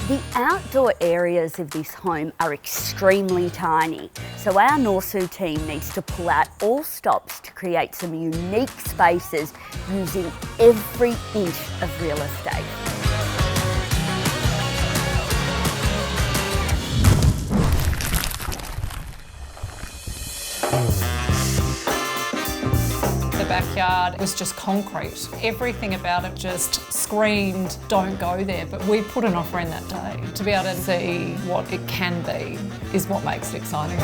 The outdoor areas of this home are extremely tiny, so our norsu team needs to pull out all stops to create some unique spaces using every inch of real estate. The backyard was just concrete. Everything about it just screamed, don't go there. But we put an offer in that day. To be able to see what it can be is what makes it exciting.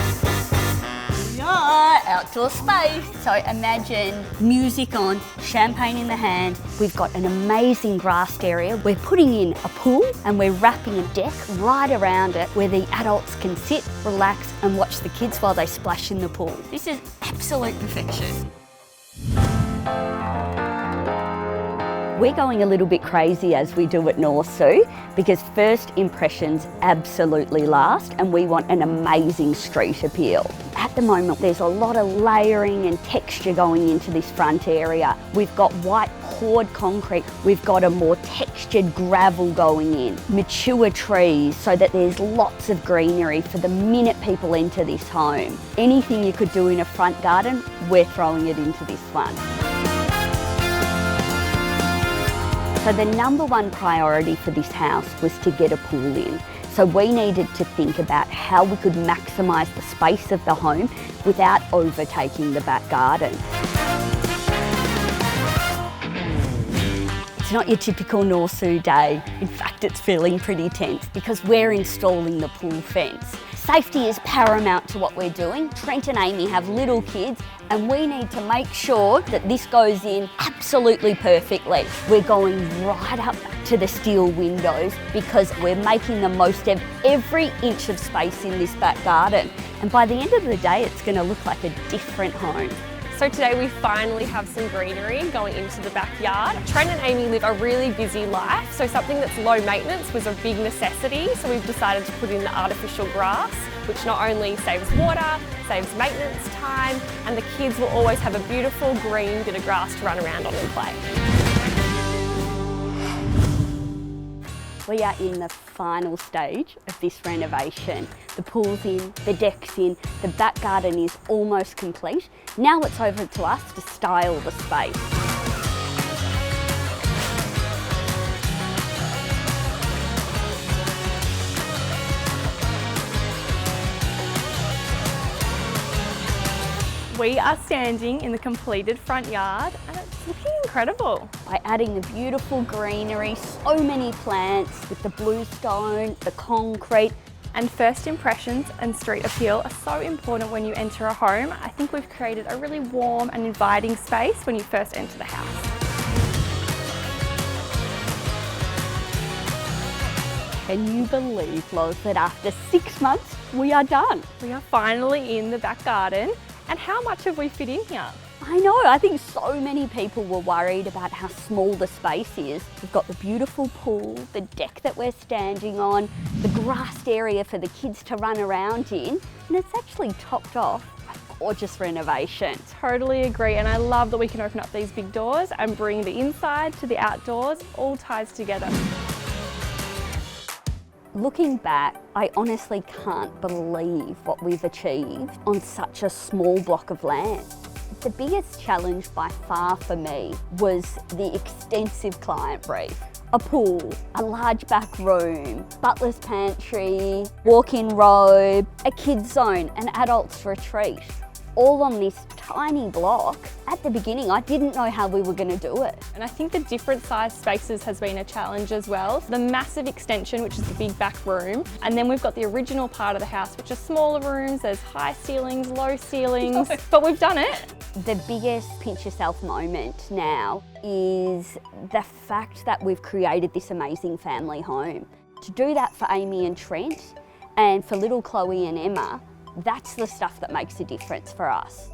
Yeah, outdoor space. So imagine music on, champagne in the hand. We've got an amazing grassed area. We're putting in a pool and we're wrapping a deck right around it where the adults can sit, relax and watch the kids while they splash in the pool. This is absolute perfection. We're going a little bit crazy as we do at Norsu because first impressions absolutely last and we want an amazing street appeal. At the moment there's a lot of layering and texture going into this front area. We've got white poured concrete, we've got a more textured gravel going in, mature trees so that there's lots of greenery for the minute people enter this home. Anything you could do in a front garden, we're throwing it into this one. So the number one priority for this house was to get a pool in. So we needed to think about how we could maximise the space of the home without overtaking the back garden. It's not your typical Norsu day. In fact, it's feeling pretty tense because we're installing the pool fence. Safety is paramount to what we're doing. Trent and Amy have little kids and we need to make sure that this goes in absolutely perfectly. We're going right up to the steel windows because we're making the most of every inch of space in this back garden. And by the end of the day, it's going to look like a different home. So today we finally have some greenery going into the backyard. Trent and Amy live a really busy life, so something that's low maintenance was a big necessity. So we've decided to put in the artificial grass, which not only saves water, saves maintenance time, and the kids will always have a beautiful green bit of grass to run around on and play. We are in the final stage of this renovation. The pool's in, the deck's in, the back garden is almost complete. Now it's over to us to style the space. We are standing in the completed front yard and it's looking incredible. By adding the beautiful greenery, so many plants with the bluestone, the concrete. And first impressions and street appeal are so important when you enter a home. I think we've created a really warm and inviting space when you first enter the house. Can you believe, Loz, that after 6 months, we are done? We are finally in the back garden. And how much have we fit in here? I know, I think so many people were worried about how small the space is. We've got the beautiful pool, the deck that we're standing on, the grassed area for the kids to run around in, and it's actually topped off a gorgeous renovation. Totally agree, and I love that we can open up these big doors and bring the inside to the outdoors, all ties together. Looking back, I honestly can't believe what we've achieved on such a small block of land. The biggest challenge by far for me was the extensive client brief. A pool, a large back room, butler's pantry, walk-in robe, a kids zone, an adults retreat. All on this tiny block. At the beginning, I didn't know how we were going to do it. And I think the different size spaces has been a challenge as well. The massive extension, which is the big back room, and then we've got the original part of the house, which are smaller rooms. There's high ceilings, low ceilings, but we've done it. The biggest pinch yourself moment now is the fact that we've created this amazing family home. To do that for Amy and Trent and for little Chloe and Emma, that's the stuff that makes a difference for us.